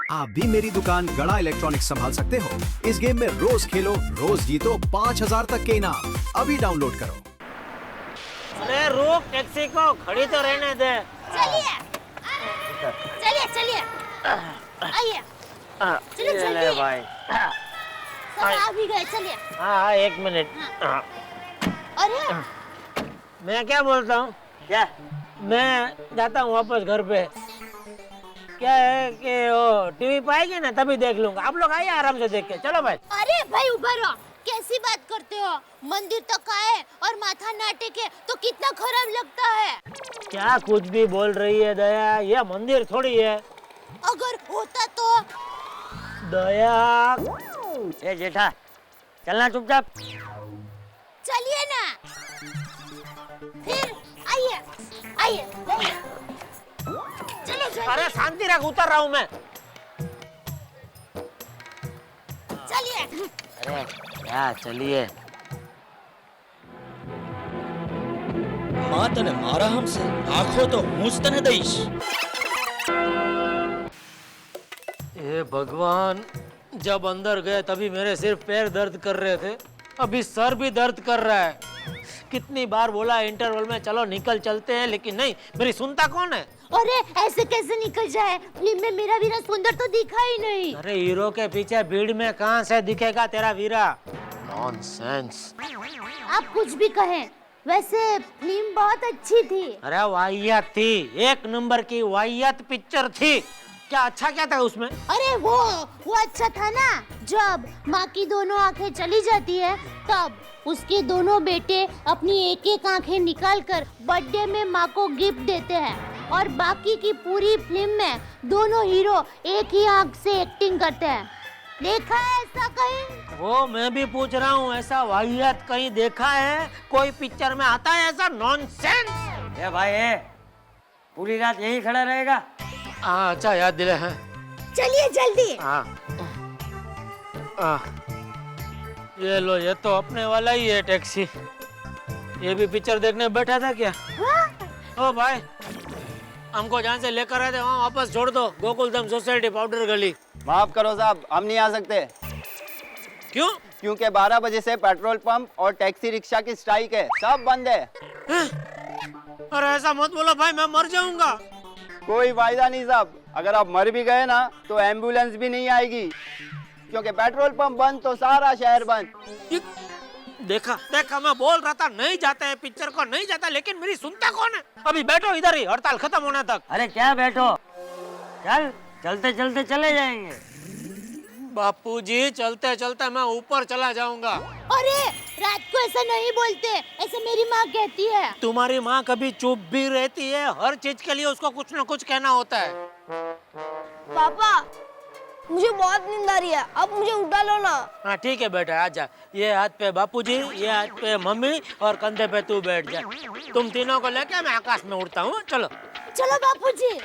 आप भी मेरी दुकान गड़ा इलेक्ट्रॉनिक्स संभाल सकते हो। इस गेम में रोज खेलो, रोज जीतो 5000 तक के इनाम। अभी डाउनलोड करो। अरे रुक, टैक्सी को खड़ी तो रहने दे। चलिए चलिए चलिए, आइए चलिए जल्दी भाई। सब आ भी गए, चलिए। हाँ, 1 मिनट। अरे मैं क्या बोलता हूँ, क्या? मैं जाता हूँ वापस घर पे। क्या है कि वो टीवी पाएगी ना तभी देख लूंगा। आप लोग आइए आराम से देख के। चलो भाई। अरे भाई ऊपर रहो, कैसी बात करते हो? मंदिर तक आए और माथा ना टेके तो कितना खराब लगता है। क्या कुछ भी बोल रही है दया, ये मंदिर थोड़ी है। अगर होता तो। दया, ए जेठा, चलना चुपचाप। चलिए ना, फिर आइए आइए चलो चलो। अरे शांति रख, उतर रहा हूँ मैं। चलिए। अरे क्या चलिए। माँ तने मारा हमसे, आँखों तो मूंछ तने दईश। ये भगवान, जब अंदर गए तभी मेरे सिर्फ पैर दर्द कर रहे थे, अभी सर भी दर्द कर रहा है। कितनी बार बोला इंटरवल में चलो निकल चलते हैं, लेकिन नहीं, मेरी सुनता कौन है। अरे ऐसे कैसे निकल जाए? फिल्म में मेरा वीरा सुंदर तो दिखा ही नहीं। अरे हीरो के पीछे भीड़ में कहां से दिखेगा तेरा वीरा? नॉनसेंस। आप कुछ भी कहें, वैसे फिल्म बहुत अच्छी थी। अरे वाहियात थी, 1 नंबर की वाहियात पिक्चर थी। क्या अच्छा क्या था उसमें? अरे वो अच्छा था ना, जब माँ की दोनों आंखें चली जाती है तब उसके दोनों बेटे अपनी एक एक आंखें निकाल कर बर्थडे में माँ को गिफ्ट देते हैं और बाकी की पूरी फिल्म में दोनों हीरो एक ही आंख से एक्टिंग करते हैं। देखा है ऐसा कहीं? वो मैं भी पूछ रहा हूँ, ऐसा वाहियात कहीं देखा है? कोई पिक्चर में आता है ऐसा नॉनसेंस? ए भाई ए, पूरी रात यहीं खड़ा रहेगा? हाँ, अच्छा याद दिले हैं। चलिए जल्दी। हाँ, ये लो, ये तो अपने वाला ही है टैक्सी। ये भी पिक्चर देखने बैठा था क्या? ओ भाई, हमको जहाँ से लेकर आए थे वहाँ वापस छोड़ दो। गोकुलधाम सोसाइटी, पाउडर गली। माफ करो साहब, हम नहीं आ सकते। क्यों? क्योंकि 12 बजे से पेट्रोल पंप और टैक्सी रिक्शा की स्ट्राइक है, सब बंद है। अरे ऐसा मत बोलो भाई, मैं मर जाऊंगा। कोई फायदा नहीं साहब, अगर आप मर भी गए ना तो एम्बुलेंस भी नहीं आएगी, क्योंकि पेट्रोल पंप बंद तो सारा शहर बंद। देखा मैं बोल रहा था नहीं जाता है पिक्चर को, नहीं जाता, लेकिन मेरी सुनता कौन है? अभी बैठो इधर ही, हड़ताल खत्म होने तक। अरे क्या बैठो, चल चलते चलते चले जाएंगे। बापूजी, चलते चलते मैं ऊपर चला जाऊंगा। अरे रात को ऐसा नहीं बोलते, ऐसे मेरी माँ कहती है। तुम्हारी माँ कभी चुप भी रहती है? हर चीज के लिए उसको कुछ न कुछ कहना होता है। पापा, मुझे बहुत नींद आ रही है, अब मुझे उठा लो ना। हाँ ठीक है बेटा, आजा। ये हाथ पे बापूजी, ये हाथ पे मम्मी और कंधे पे तू बैठ जा। तुम तीनों को लेके मैं आकाश में उड़ता हूँ। चलो चलो बापूजी,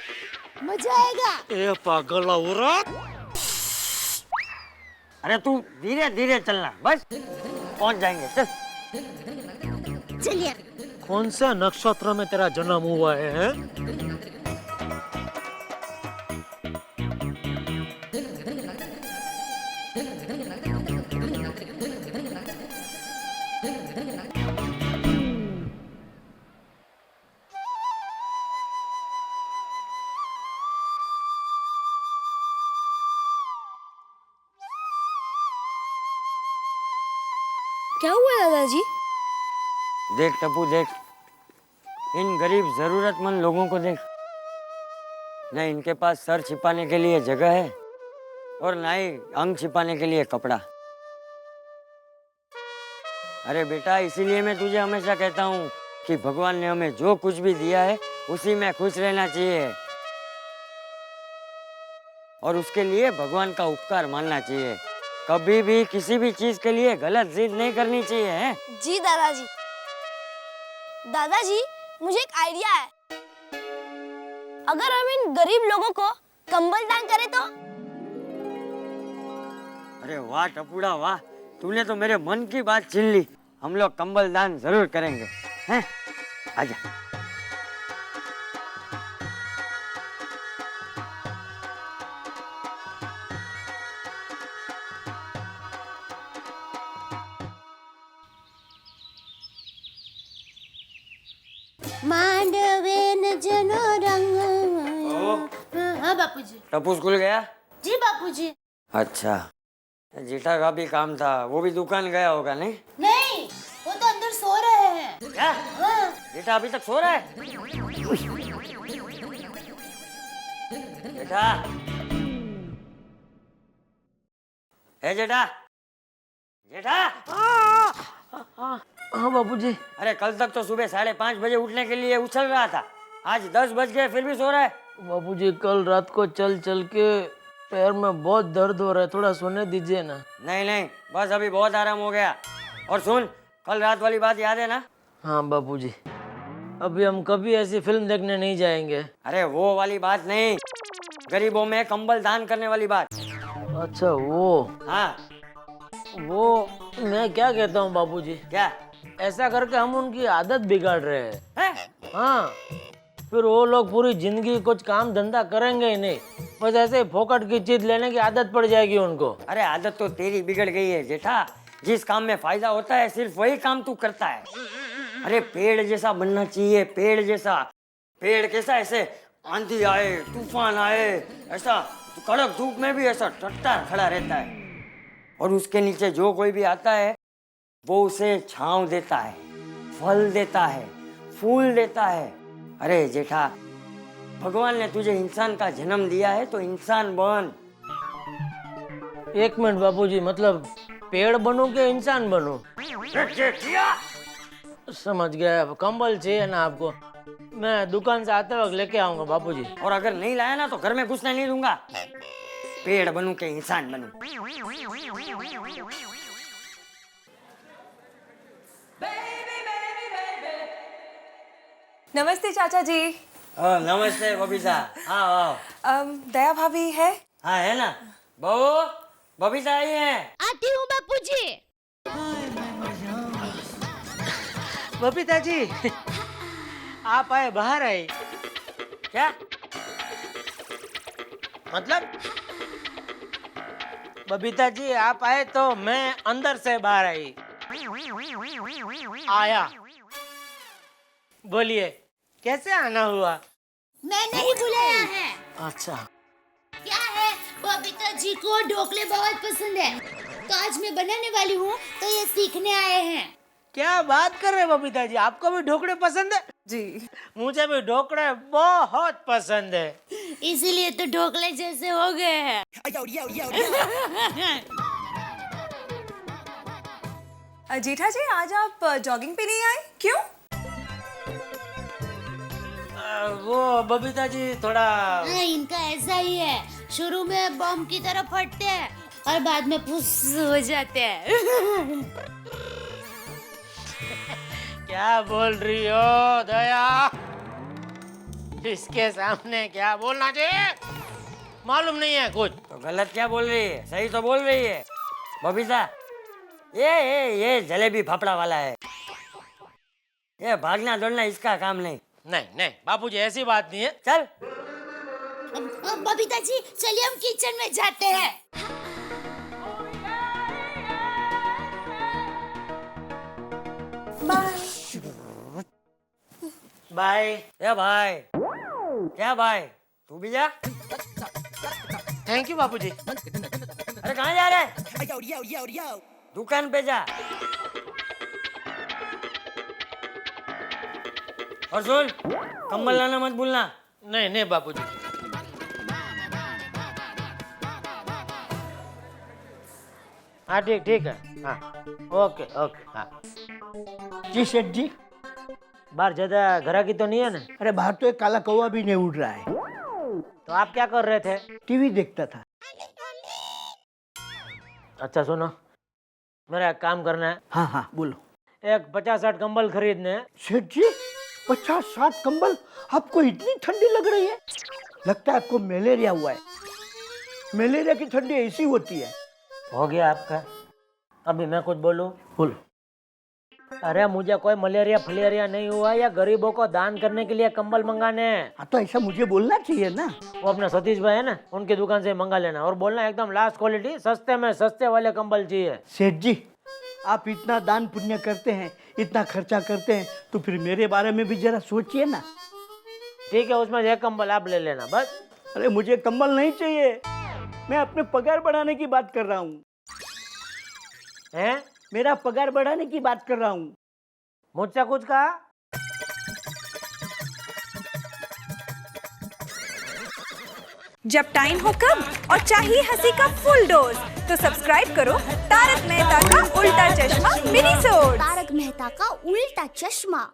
मजा आएगा। ए पागल औरत। अरे तू धीरे धीरे चलना, बस पहुंच जाएंगे। चल चलिए। कौन से नक्षत्र में तेरा जन्म हुआ है? क्या हुआ दादाजी? देख टप्पू देख, इन गरीब जरूरतमंद लोगों को देख। न इनके पास सर छिपाने के लिए जगह है और ना ही अंग छिपाने के लिए कपड़ा। अरे बेटा, इसीलिए मैं तुझे हमेशा कहता हूँ कि भगवान ने हमें जो कुछ भी दिया है उसी में खुश रहना चाहिए और उसके लिए भगवान का उपकार मानना चाहिए। कभी भी किसी भी चीज के लिए गलत जिद नहीं करनी चाहिए है? जी दादाजी। दादाजी, मुझे एक आइडिया है। अगर हम इन गरीब लोगों को कंबल दान करें तो? अरे वाह टपुड़ा वाह, तूने तो मेरे मन की बात छीन ली। हम लोग कंबल दान जरूर करेंगे, हैं? आजा। मांडवे न जनो रंग। हाँ बापूजी। टप्पू स्कूल गया? जी बापूजी। अच्छा, जेठा का भी काम था, वो भी दुकान गया होगा नहीं? नहीं, वो तो अंदर सो रहे हैं। क्या? हाँ। जेठा अभी तक सो रहा है? जेठा, है जेठा? जेठा? हाँ बापूजी। अरे कल तक तो सुबह 5:30 बजे उठने के लिए उछल रहा था, आज 10 बज गए फिर भी सो रहा है। बापूजी कल रात को चल चल के पैर में बहुत दर्द हो रहा है, थोड़ा सोने दीजिए ना। नहीं नहीं, बस अभी बहुत आराम हो गया। और सुन, कल रात वाली बात याद है ना? हाँ बापूजी, अभी हम कभी ऐसी फिल्म देखने नहीं जाएंगे। अरे वो वाली बात नहीं, गरीबों में कंबल दान करने वाली बात। अच्छा वो। हाँ। वो मैं क्या कहता हूँ बापूजी, क्या? ऐसा करके हम उनकी आदत बिगाड़ रहे हैं। है? हाँ, फिर वो लोग पूरी जिंदगी कुछ काम धंधा करेंगे ही नहीं, बस ऐसे ही फोकट की चीज लेने की आदत पड़ जाएगी उनको। अरे आदत तो तेरी बिगड़ गई है जेठा, जिस काम में फायदा होता है सिर्फ वही काम तू करता है। अरे पेड़ जैसा बनना चाहिए, पेड़ जैसा। पेड़ कैसा, ऐसे आंधी आए तूफान आए ऐसा कड़क धूप में भी ऐसा टट्टा खड़ा रहता है, और उसके नीचे जो कोई भी आता है वो उसे छांव देता है, फल देता है, फूल देता है। अरे जेठा, भगवान ने तुझे इंसान का जन्म दिया है तो इंसान बन। एक मिनट बापूजी, मतलब पेड़ बनूं कि इंसान बनूं? समझ गया, कंबल चाहिए ना आपको, मैं दुकान से आते वक्त लेके आऊंगा बापूजी। और अगर नहीं लाया ना तो घर में घुसने नहीं दूंगा। पेड़ बनूं के इंसान बनूं। नमस्ते चाचा जी। नमस्ते बबीता, आओ आओ। दया भाभी है? हाँ है ना, बहू बबीता आई है। आती हूँ बापूजी। बबीता जी, आप आए बाहर आए क्या मतलब? बबीता जी आप आए तो मैं अंदर से बाहर आई। आया, बोलिए कैसे आना हुआ? मैंने ही बुलाया है। अच्छा, क्या है, बबीता जी को ढोकले बहुत पसंद है, तो आज मैं बनाने वाली हूँ, तो ये सीखने आए हैं। क्या बात कर रहे हैं बबीता जी, आपको भी ढोकले पसंद है? जी। मुझे भी ढोकले बहुत पसंद है, इसीलिए तो ढोकले जैसे हो गए हैं। जेठा जी आज आप जॉगिंग पे नहीं आए, क्यों? वो बबीता जी थोड़ा हाँ, इनका ऐसा ही है, शुरू में बम की तरह फटते हैं और बाद में फुस हो जाते हैं। क्या बोल रही हो दया? इसके सामने क्या बोलना चाहिए, मालूम नहीं है कुछ। तो गलत क्या बोल रही है, सही तो बोल रही है बबीता। ये जलेबी फाफड़ा वाला है, ये भागना दौड़ना इसका काम नहीं। नहीं नहीं बापूजी, ऐसी बात नहीं है। चल अब बबीता जी चलिए हम किचन में जाते हैं। बाय। ए भाई, क्या भाई, तू भी जा। थैंक यू बापूजी। अरे कहाँ जा रहे? दुकान पे जा। और सुन, कंबल लाना मत भूलना। नहीं नहीं बापूजी। हाँ ठीक ठीक है, हाँ ओके ओके। हाँ जी सेठ जी। बाहर ज्यादा ग्राहकी तो नहीं है ना? अरे बाहर तो एक काला कौवा भी नहीं उड़ रहा है। तो आप क्या कर रहे थे? टीवी देखता था। अच्छा सुनो, मेरा एक काम करना है। हाँ हाँ बोलो। एक 50-60 कंबल खरीदने हैं। सेठ जी 50-60 कंबल? आपको इतनी ठंडी लग रही है? लगता है आपको मलेरिया हुआ है। मलेरिया की ठंडी ऐसी होती है। हो गया आपका? अभी मैं कुछ बोलूं? बोलो। अरे मुझे कोई मलेरिया फलेरिया नहीं हुआ, या गरीबों को दान करने के लिए कंबल मंगाने हैं। हाँ तो ऐसा मुझे बोलना चाहिए ना। वो अपना सतीश भाई है ना, उनकी दुकान से मंगा लेना और बोलना एकदम लास्ट क्वालिटी, सस्ते में सस्ते वाले कंबल चाहिए। सेठ जी आप इतना दान पुण्य करते हैं, इतना खर्चा करते हैं, तो फिर मेरे बारे में भी जरा सोचिए ना। ठीक है, उसमें एक कंबल आप ले लेना बस। अरे मुझे कंबल नहीं चाहिए, मैं अपने पगार बढ़ाने की बात कर रहा हूँ। हैं? मेरा पगार बढ़ाने की बात कर रहा हूँ। मुझसे कुछ कहा? जब टाइम हो कम और चाहिए हंसी का फुल डोज, तो सब्सक्राइब करो तारक मेहता का उल्टा चश्मा मिनी सोड। तारक मेहता का उल्टा चश्मा।